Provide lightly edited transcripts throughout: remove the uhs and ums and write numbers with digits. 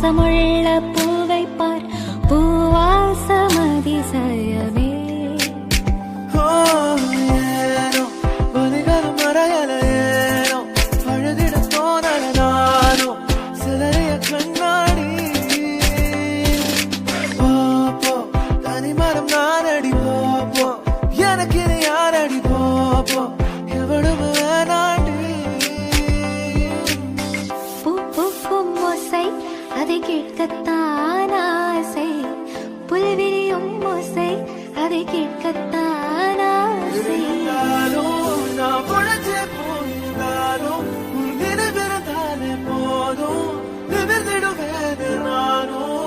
வாசமுள்ள பூவை பார், பூவாசமதி சயமே. ஏனோ வலிகளும் மறையல, ஏனோ அழுதிட தோணல நானோ சிலரைய கண்ணாடி. போப்போ தனிமரம் நானடி, போப்போ எனக்கு இனி யாரடி, போப்போ எவ்வளவு வேணாண்டி. பூ பூக்கும் ஓசை அதை கேட்கத்தான் ஆசை, புல்விரியும் ஓசை அதை கேட்கத்தான் ஆசை. நான் பொழைச்சே போயிருந்தாலும் உன் நினைவிருந்தாலே போதும், நிமிர்ந்திடுவேன் நானும்.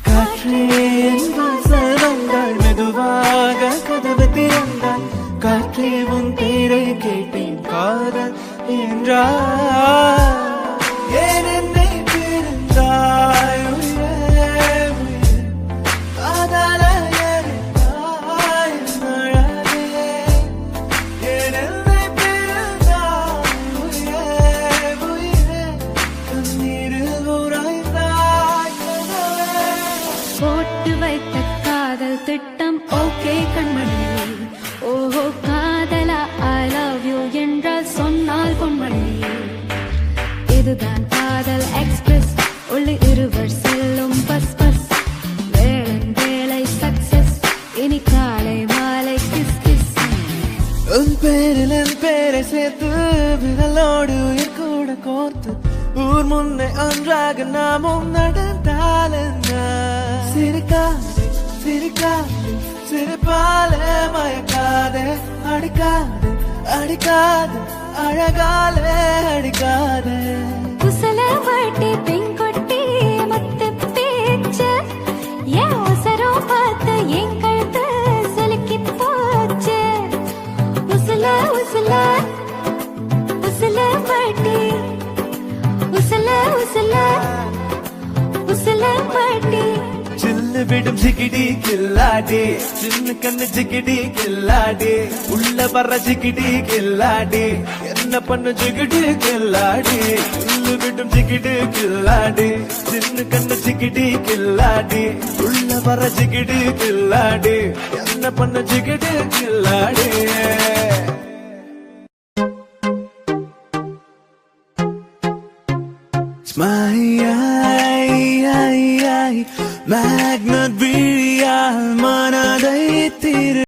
காற்றே என் வாசல் வந்தாள், மெதுவாக கதவு திறந்தாள். காற்றே உன் பேரை கேட்டேன், காதல் என்றார். ஏன் என்னை பிரிந்தாய் உயிரே உயிரே, காதல எரித்தாய் மழலையே. ஏன் என்னை பிரிந்தாய் உயிரே உயிரே, கண்ணீரில் உறைந்தாய் கனவே. போட்டு வைத்த காதல் திட்டம் ஓகே கண்மணியே, ஓஹோ காதலா ஐ லவ் யூ என்றால் சொன்னால் பொன்மணியே. இதுதான் காதல் எக்ஸ்பிரஸ், உள்ள இருவர் செல்லும் பஸ் பஸ். வேளன் வேலை சக்சஸ், இனி காலை மாலை கிஸ் கிஸ். உன் பேரில் என் பேரை சேர்த்து விரலோடு உயிர் கூட கோர்த்து ஊர் முன்னே ஒன்றாக நாமும் நடந்தால் என்ன? சிரிக்காதே சிரிக்காதே சிரிப்பாலே மயக்காதே, அடிக்காதே அடிக்காதே அழகாலே அடிக்காதே. குசல வாட்டி பெண்கொட்டி மத்த பேச்சு, என் அவசரம் பார்த்து என் கழுத்து சுலுக்கி போச்சு. உசல உசல உசல வாட்டி, உசல உசல உசல வாட்டி. சில்லு விடும் சிக்கிடி கில்லாடி, சின்ன கண்ணு சிக்கிடி கில்லாடி, உள்ள வர்ற சிக்கிடி கில்லாடி, என்ன பண்ணு சிக்கிடி கில்லாடி. சில்லு விடும் சிக்கிடி கில்லாடி, சின்ன கண்ணு சிக்கிடி கில்லாடி, உள்ள வர்ற சிக்கிடி கில்லாடி, என்ன பண்ணு சிக்கிடி கில்லாடி. magnet விழியால் மனதை திரு